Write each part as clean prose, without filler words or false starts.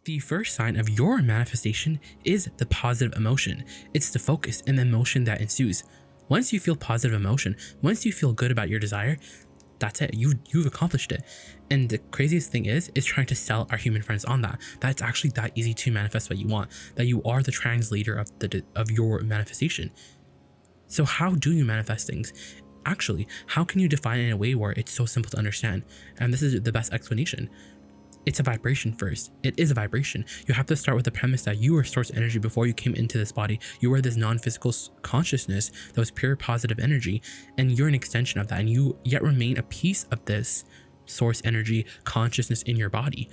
The first sign of your manifestation is the positive emotion. It's the focus and the emotion that ensues. Once you feel positive emotion, once you feel good about your desire, that's it. You've accomplished it. And the craziest thing is trying to sell our human friends on that. That's actually that easy to manifest what you want. That you are the translator of your manifestation. So how do you manifest things? Actually, how can you define it in a way where it's so simple to understand? And this is the best explanation. It's a vibration first. It is a vibration. You have to start with the premise that you were source energy before you came into this body. You were this non-physical consciousness that was pure positive energy, and you're an extension of that, and you yet remain a piece of this source energy consciousness in your body,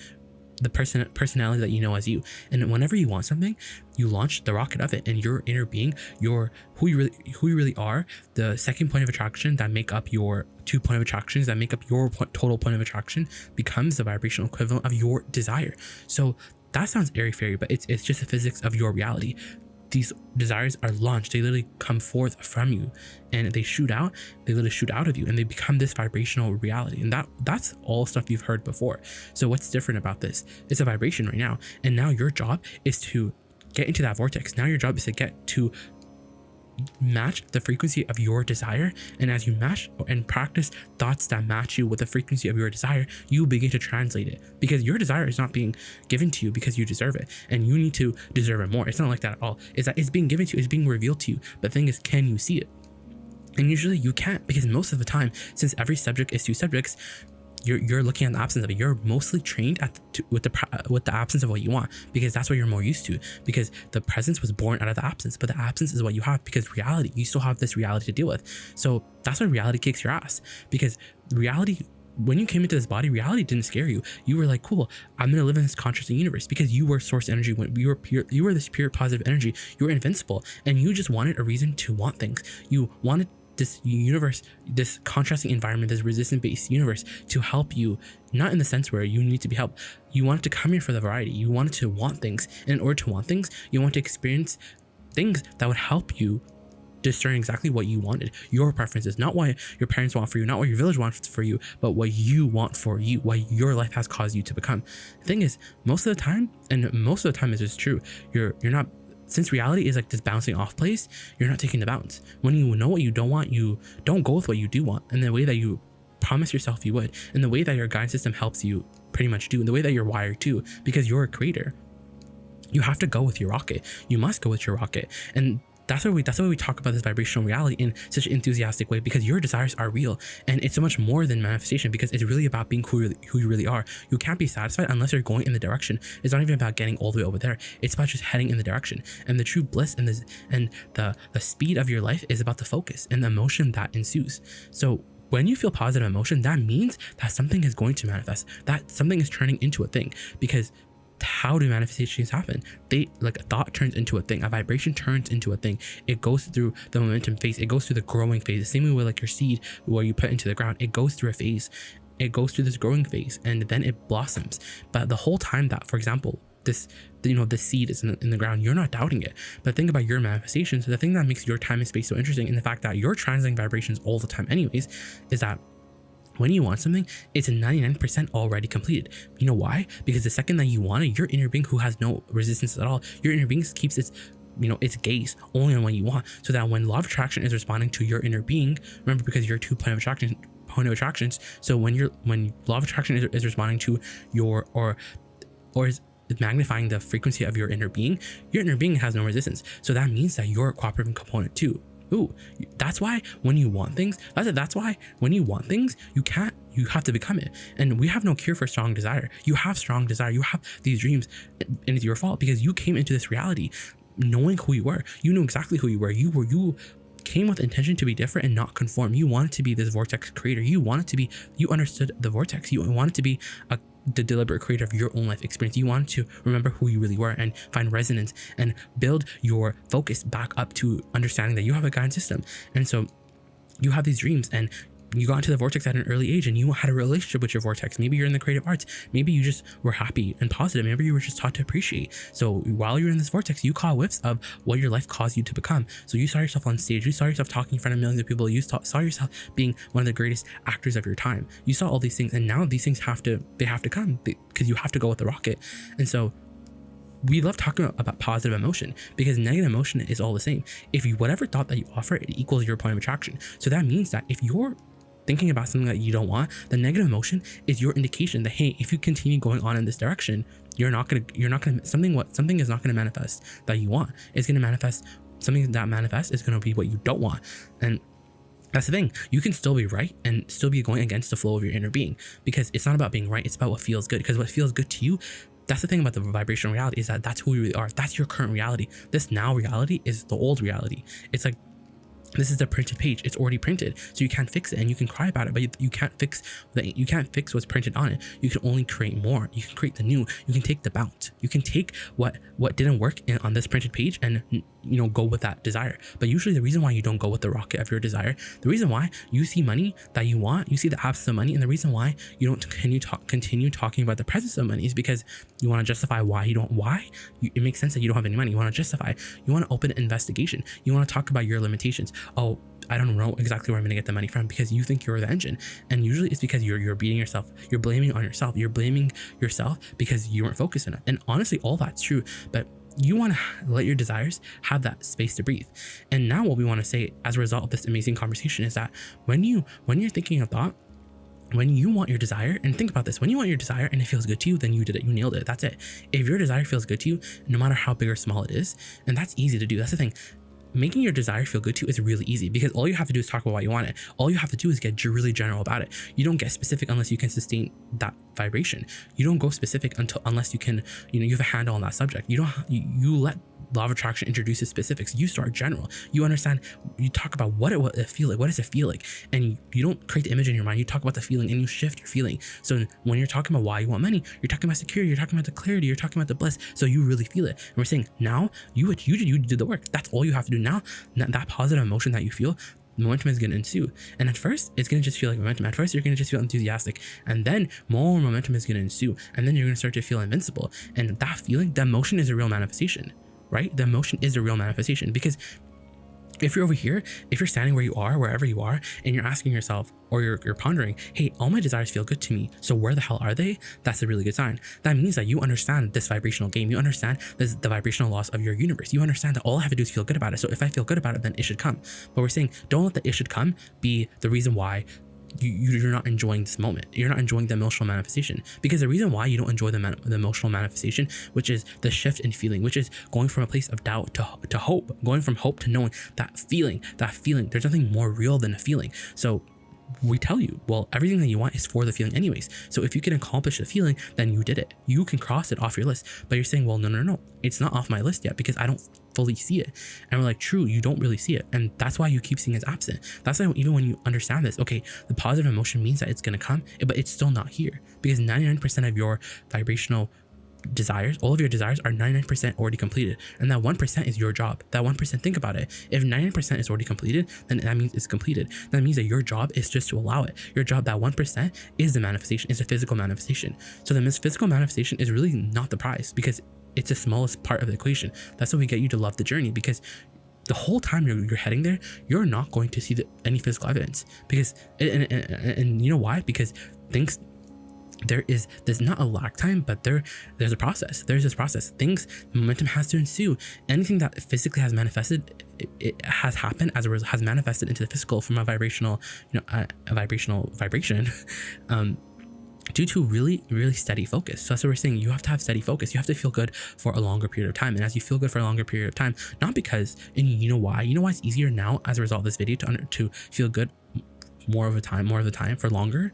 the personality that you know as you. And whenever you want something, you launch the rocket of it, and your inner being, your who you really are, the second point of attraction that make up your 2 point of attractions that make up your total point of attraction becomes the vibrational equivalent of your desire. So that sounds airy fairy, but it's just the physics of your reality. These desires are launched. They literally come forth from you, and they literally shoot out of you, and they become this vibrational reality. And that's all stuff you've heard before. So what's different about this? It's a vibration right now, and now your job is to get into that vortex. Now your job is to get to match the frequency of your desire, and as you match and practice thoughts that match you with the frequency of your desire, you begin to translate it, because your desire is not being given to you because you deserve it, and you need to deserve it more. It's not like that at all. It's that it's being given to you, it's being revealed to you. But the thing is, can you see it? And usually you can't, because most of the time, since every subject is 2 subjects, you're looking at the absence of it. You're mostly trained with the absence of what you want, because that's what you're more used to, because the presence was born out of the absence, but the absence is what you have, because reality, you still have this reality to deal with. So that's why reality kicks your ass, because reality, when you came into this body, reality didn't scare you. You were like, cool, I'm gonna live in this conscious universe, because you were source energy. When you were this pure positive energy, you were invincible, and you just wanted a reason to want things. You wanted this universe, this contrasting environment, this resistance-based universe to help you, not in the sense where you need to be helped. You wanted to come here for the variety. You wanted to want things. And in order to want things, you want to experience things that would help you discern exactly what you wanted, your preferences, not what your parents want for you, not what your village wants for you, but what you want for you, what your life has caused you to become. The thing is, most of the time is just true, you're not, since reality is like this bouncing off place, you're not taking the bounce. When you know what you don't want, you don't go with what you do want, in the way that you promise yourself you would, in the way that your guidance system helps you pretty much do, in the way that you're wired to, because you're a creator. You have to go with your rocket. You must go with your rocket. And that's why we talk about this vibrational reality in such an enthusiastic way, because your desires are real, and it's so much more than manifestation, because it's really about being who you really are. You can't be satisfied unless you're going in the direction. It's not even about getting all the way over there. It's about just heading in the direction. And the true bliss and the speed of your life is about the focus and the emotion that ensues. So when you feel positive emotion, that means that something is going to manifest, that something is turning into a thing. Because how do manifestations happen? Like a thought turns into a thing, a vibration turns into a thing. It goes through the momentum phase, it goes through the growing phase, the same way with like your seed where you put into the ground. It goes through a phase, it goes through this growing phase, and then it blossoms. But the whole time that, for example, the seed is in the ground, you're not doubting it. But think about your manifestations. The thing that makes your time and space so interesting, and the fact that you're translating vibrations all the time anyways, is that when you want something, it's 99% already completed. You know why? Because the second that you want it, your inner being, who has no resistance at all, your inner being keeps its gaze only on what you want, so that when law of attraction is responding to your inner being, remember, because you're 2 point of attractions. So when law of attraction is responding to your or is magnifying the frequency of your inner being has no resistance. So that means that you're a cooperative component too. Ooh, that's why when you want things, you have to become it. And we have no cure for strong desire. You have strong desire, you have these dreams, and it's your fault, because you came into this reality knowing who you were. You knew exactly who you were. You came with intention to be different and not conform. You wanted to be this vortex creator. You understood the vortex. You wanted to be the deliberate creator of your own life experience. You wanted to remember who you really were and find resonance and build your focus back up to understanding that you have a guidance system. And so you have these dreams, and you got into the vortex at an early age, and you had a relationship with your vortex. Maybe you're in the creative arts. Maybe you just were happy and positive. Maybe you were just taught to appreciate. So while you're in this vortex, you caught whiffs of what your life caused you to become. So you saw yourself on stage. You saw yourself talking in front of millions of people. You saw yourself being one of the greatest actors of your time. You saw all these things, and now these things have to come, because you have to go with the rocket. And so we love talking about positive emotion because negative emotion is all the same. If you, whatever thought that you offer, it equals your point of attraction. So that means that if you're thinking about something that you don't want, the negative emotion is your indication that, hey, if you continue going on in this direction, something is not gonna manifest that you want. It's gonna manifest something that manifests is gonna be what you don't want. And that's the thing. You can still be right and still be going against the flow of your inner being, because it's not about being right. It's about what feels good. Because what feels good to you, that's the thing about the vibrational reality, is that that's who you really are. That's your current reality. This now reality is the old reality. It's like, this is the printed page. It's already printed, so you can't fix it, and you can cry about it, but you can't fix what's printed on it. You can only create more. You can create the new. You can take the bounce. You can take what didn't work on this printed page and go with that desire. But usually the reason why you don't go with the rocket of your desire, the reason why you see money that you want, you see the absence of money, and the reason why you don't continue talking about the presence of money is because you want to justify why you don't. It makes sense that you don't have any money. You want to justify. You want to open an investigation. You want to talk about your limitations. Oh, I don't know exactly where I'm going to get the money from, because you think you're the engine. And usually it's because you're beating yourself. You're blaming on yourself. You're blaming yourself because you weren't focused enough. And honestly, all that's true, but you want to let your desires have that space to breathe. And now what we want to say as a result of this amazing conversation is that when you're thinking a thought, when you want your desire, and think about this, when you want your desire and it feels good to you, then you did it, you nailed it, that's it. If your desire feels good to you, no matter how big or small it is, and that's easy to do, that's the thing. Making your desire feel good to you is really easy, because all you have to do is talk about why you want it. All you have to do is get really general about it. You don't get specific unless you can sustain that vibration. You don't go specific unless you can, you have a handle on that subject. You let law of attraction introduces specifics. You start general. You understand. You talk about what it feel like. What does it feel like? And you don't create the image in your mind. You talk about the feeling and you shift your feeling. So when you're talking about why you want money, you're talking about security. You're talking about the clarity. You're talking about the bliss. So you really feel it. And we're saying now you did the work. That's all you have to do now. That positive emotion that you feel, momentum is going to ensue. And at first, it's going to just feel like momentum. At first, you're going to just feel enthusiastic. And then more momentum is going to ensue. And then you're going to start to feel invincible. And that feeling, the emotion is a real manifestation, right? The emotion is a real manifestation, because if you're over here, if you're standing where you are, wherever you are, and you're asking yourself, or you're pondering, hey, all my desires feel good to me, so where the hell are they? That's a really good sign. That means that you understand this vibrational game. You understand the vibrational laws of your universe. You understand that all I have to do is feel good about it. So if I feel good about it, then it should come. But we're saying, don't let the it should come be the reason why you're not enjoying this moment. You're not enjoying the emotional manifestation, because the reason why you don't enjoy the emotional manifestation, which is the shift in feeling, which is going from a place of doubt to hope, going from hope to knowing, that feeling, there's nothing more real than a feeling. So we tell you, well, everything that you want is for the feeling anyways. So if you can accomplish the feeling, then you did it. You can cross it off your list. But you're saying, well, no, it's not off my list yet because I don't fully see it. And we're like, true, you don't really see it. And that's why you keep seeing it's absent. That's why even when you understand this, okay, the positive emotion means that it's going to come, but it's still not here, because 99% of your vibrational desires, all of your desires are 99% already completed, and that 1% is your job. That 1%, think about it, if 99% is already completed, then that means it's completed. That means that your job is just to allow it. Your job, that 1%, is the manifestation, is the physical manifestation. So the physical manifestation is really not the prize, because it's the smallest part of the equation. That's what we get you to love the journey, because the whole time you're heading there, you're not going to see any physical evidence, because and you know why? Because there's not a lag time, but there's a process. There's this process. Momentum has to ensue. Anything that physically has manifested, it has happened as a result, has manifested into the physical from a vibrational, vibration, due to really, really steady focus. So that's what we're saying. You have to have steady focus. You have to feel good for a longer period of time. And as you feel good for a longer period of time, not because, and you know why it's easier now as a result of this video to feel good more of the time for longer.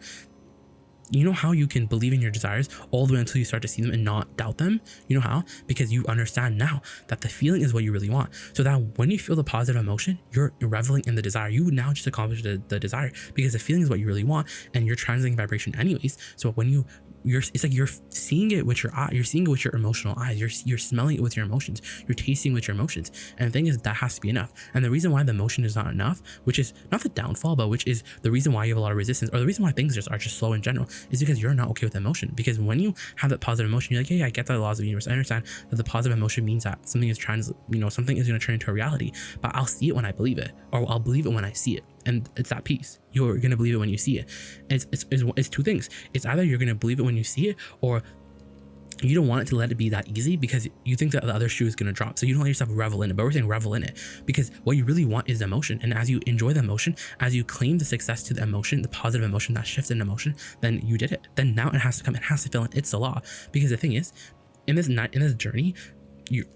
You know how you can believe in your desires all the way until you start to see them and not doubt them? You know how? Because you understand now that the feeling is what you really want. So that when you feel the positive emotion, you're reveling in the desire. You now just accomplished the desire, because the feeling is what you really want, and you're translating vibration anyways. So when it's like you're seeing it with your eye, you're seeing it with your emotional eyes, you're smelling it with your emotions, you're tasting with your emotions. And the thing is, that has to be enough. And the reason why the emotion is not enough, which is not the downfall, but which is the reason why you have a lot of resistance, or the reason why things are just slow in general, is because you're not okay with emotion. Because when you have that positive emotion, you're like, yeah, I get the laws of the universe. I understand that the positive emotion means that something is something is going to turn into a reality, but I'll see it when I believe it, or I'll believe it when I see it. And it's that piece. You're going to believe it when you see it. It's two things. It's either you're going to believe it when you see it, or you don't want it to let it be that easy because you think that the other shoe is going to drop. So you don't let yourself revel in it, but we're saying revel in it because what you really want is emotion. And as you enjoy the emotion, as you claim the success to the emotion, the positive emotion, that shift in emotion, then you did it. Then now it has to come, it has to fill in. It's the law. Because the thing is, in this journey,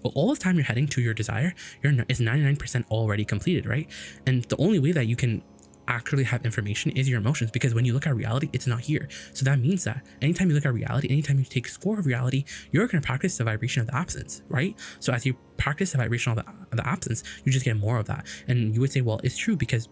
all the time you're heading to your desire, it's 99% already completed, right? And the only way that you can actually have information is your emotions, because when you look at reality, it's not here. So that means that anytime you look at reality, anytime you take score of reality, you're going to practice the vibration of the absence, right? So as you practice the vibration of the absence, you just get more of that. And you would say, well, it's true because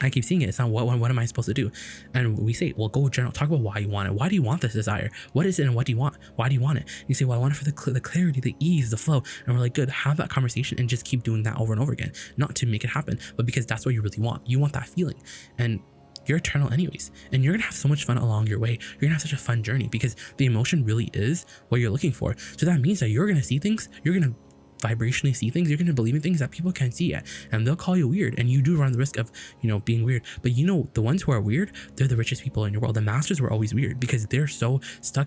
I keep seeing it. It's not what am I supposed to do? And we say, well, go general, talk about why you want it. Why do you want this desire? What is it and what do you want? Why do you want it? And you say, well, I want it for the clarity, the ease, the flow. And we're like, good, have that conversation and just keep doing that over and over again. Not to make it happen, but because that's what you really want. You want that feeling. And you're eternal anyways. And you're going to have so much fun along your way. You're going to have such a fun journey because the emotion really is what you're looking for. So that means that you're going to see things, you're going to vibrationally see things, you're going to believe in things that people can't see yet, and they'll call you weird, and you do run the risk of being weird. But the ones who are weird, they're the richest people in your world. The masters were always weird because they're so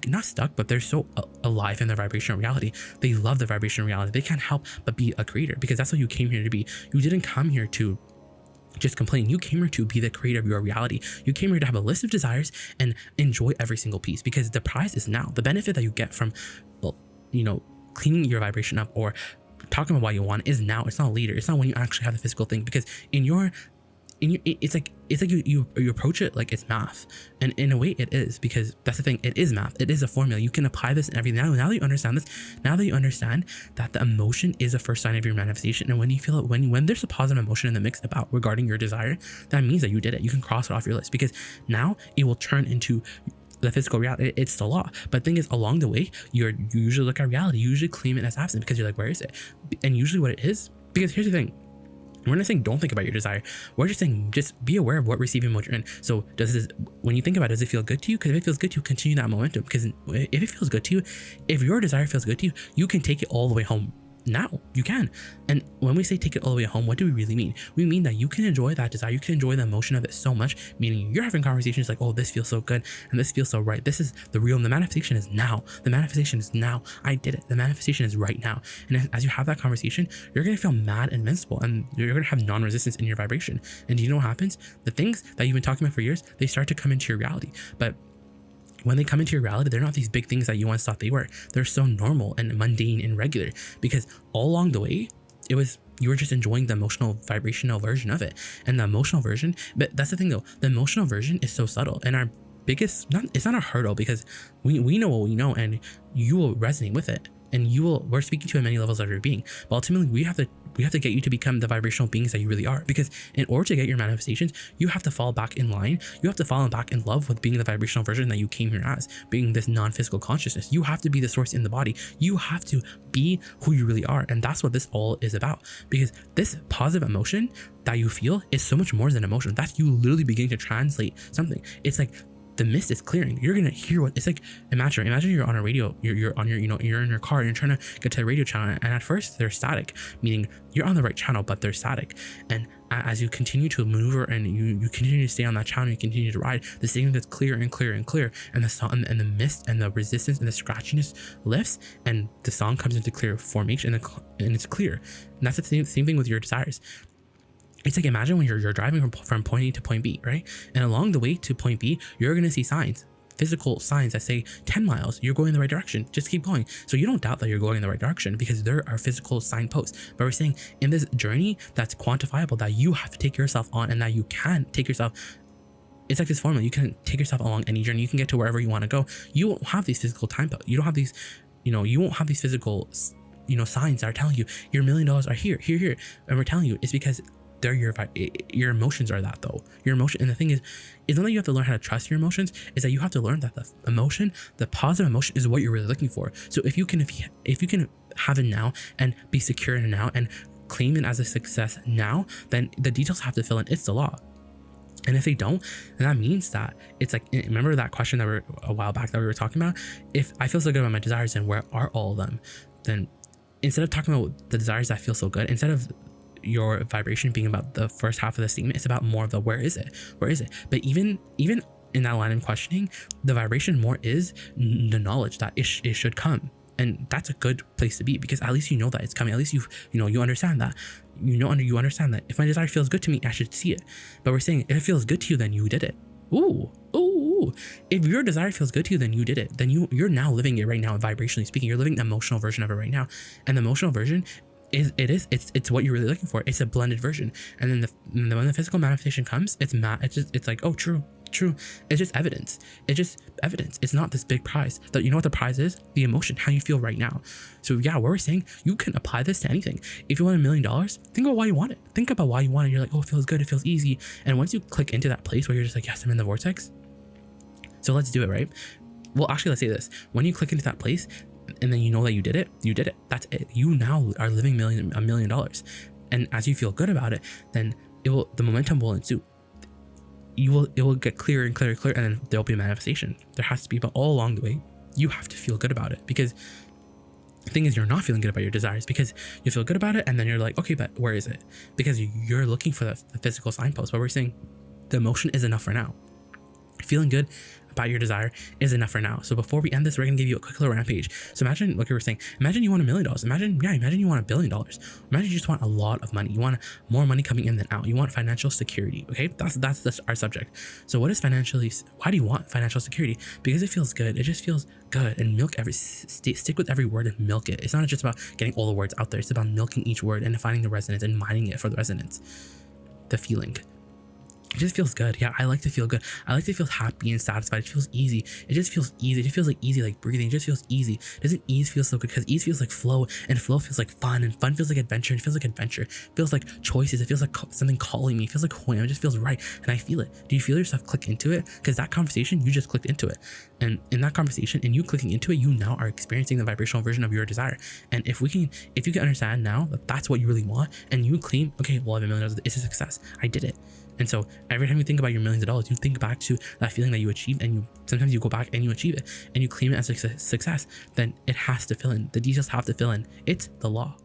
not stuck, but they're so alive in their vibrational reality. They love the vibrational reality. They can't help but be a creator because that's what you came here to be. You didn't come here to just complain. You came here to be the creator of your reality. You came here to have a list of desires and enjoy every single piece, because the prize is now. The benefit that you get from cleaning your vibration up or talking about what you want is now. It's not later. It's not when you actually have the physical thing, because it's like you approach it like it's math, and in a way it is, because that's the thing. It is math. It is a formula. You can apply this in everything. Now that you understand this, now that you understand that the emotion is the first sign of your manifestation, and when you feel it, when there's a positive emotion in the mix about regarding your desire, that means that you did it. You can cross it off your list, because now it will turn into the physical reality. It's the law. But the thing is, along the way, you usually look at reality, you usually claim it as absent because you're like, where is it? And usually what it is, because here's the thing, we're not saying don't think about your desire. We're just saying just be aware of what receiving mode you're in. So when you think about it, does it feel good to you? Because if it feels good to you, continue that momentum. Because if it feels good to you, if your desire feels good to you, you can take it all the way home. Now you can. And when we say take it all the way home, what do we really mean? We mean that you can enjoy that desire, you can enjoy the emotion of it so much, meaning you're having conversations like, oh, this feels so good and this feels so right. This is the real, and the manifestation is now. The manifestation is now. I did it. The manifestation is right now. And as you have that conversation, you're going to feel mad and invincible, and you're going to have non-resistance in your vibration. And do you know what happens? The things that you've been talking about for years, they start to come into your reality. But when they come into your reality, they're not these big things that you once thought they were. They're so normal and mundane and regular, because all along the way, you were just enjoying the emotional vibrational version of it. And the emotional version, but that's the thing though, the emotional version is so subtle, and our biggest, it's not a hurdle, because we know what we know, and you will resonate with it, and we're speaking to many levels of your being. But ultimately, we have to get you to become the vibrational beings that you really are, because in order to get your manifestations, you have to fall back in line. You have to fall back in love with being the vibrational version that you came here as, being this non-physical consciousness. You have to be the source in the body. You have to be who you really are. And that's what this all is about, because this positive emotion that you feel is so much more than emotion. That's you literally beginning to translate something. It's like the mist is clearing. You're gonna hear what it's like. Imagine you're on a radio, you're on your, you're in your car and you're trying to get to the radio channel, and at first they're static, meaning you're on the right channel, but they're static. And as you continue to maneuver and you continue to stay on that channel, you continue to ride, the signal gets clearer and clearer and clearer, and the song and the mist and the resistance and the scratchiness lifts, and the song comes into clear formation, and it's clear. And that's the same thing with your desires. It's like, imagine when you're driving from point A to point B, right? And along the way to point B, you're going to see signs, physical signs that say 10 miles, you're going in the right direction. Just keep going. So you don't doubt that you're going in the right direction, because there are physical signposts. But we're saying in this journey that's quantifiable, that you have to take yourself on, and that you can take yourself. It's like this formula. You can take yourself along any journey. You can get to wherever you want to go. You won't have these physical signposts. You don't have these, you won't have these physical, signs that are telling you your $1 million are here. And we're telling you it's because they're your emotions are that though. Your emotion, and the thing is not that you have to learn how to trust your emotions, is that you have to learn that the emotion, the positive emotion, is what you're really looking for. So if you can have it now and be secure in it now and claim it as a success now, then the details have to fill in. It's the law. And if they don't, then that means that it's like, remember that question that a while back that we were talking about? If I feel so good about my desires, then where are all of them? Then instead of talking about the desires that feel so good, instead of your vibration being about the first half of the statement, it's about more of the where is it? But even in that line of questioning, the vibration more is the knowledge that it should come. And that's a good place to be, because at least you know that it's coming. At least you understand that. You understand that if my desire feels good to me, I should see it. But we're saying if it feels good to you, then you did it. Ooh. If your desire feels good to you, then you did it. Then you're now living it right now, vibrationally speaking. You're living the emotional version of it right now. And the emotional version it's what you're really looking for. It's a blended version. And then when the physical manifestation comes, it's like, oh, true. It's just evidence. It's not this big prize. That, you know what the prize is? The emotion, how you feel right now. So yeah, what we're saying, you can apply this to anything. If you want $1 million, think about why you want it. Think about why you want it. You're like, oh, it feels good, it feels easy. And once you click into that place where you're just like, yes, I'm in the vortex. So let's do it, right? Well, actually, let's say this. When you click into that place, and then you know that you did it. That's it. You now are living $1 million. And as you feel good about it, then the momentum will ensue. It will get clearer and clearer, and then there'll be a manifestation. There has to be, but all along the way, you have to feel good about it, because the thing is, you're not feeling good about your desires, because you feel good about it, and then you're like, okay, but where is it? Because you're looking for the physical signpost. But we're saying the emotion is enough for now. Feeling good about your desire is enough for now. So before we end this, we're gonna give you a quick little rampage. So imagine, like we were saying, imagine you want $1 million. Imagine you want $1 billion. Imagine you just want a lot of money. You want more money coming in than out. You want financial security. Okay, that's our subject. So what is why do you want financial security? Because it feels good. It just feels good. And stick with every word and milk it. It's not just about getting all the words out there. It's about milking each word and finding the resonance and mining it for the resonance, the feeling. It just feels good. Yeah, I like to feel good. I like to feel happy and satisfied. It feels easy. It just feels easy. It just feels like easy, like breathing. It just feels easy. Doesn't ease feel so good? Because ease feels like flow, and flow feels like fun, and fun feels like adventure, and it feels like adventure. It feels like choices. It feels like something calling me. It feels like who I am. It just feels right, and I feel it. Do you feel yourself click into it? Because that conversation, you just clicked into it. And in that conversation, and you clicking into it, you now are experiencing the vibrational version of your desire. And if you can understand now that that's what you really want, and you claim, okay, well, I have $1 million. It's a success. I did it. And so every time you think about your millions of dollars, you think back to that feeling that you achieved, and sometimes you go back and you achieve it and you claim it as a success, then it has to fill in. The details have to fill in. It's the law.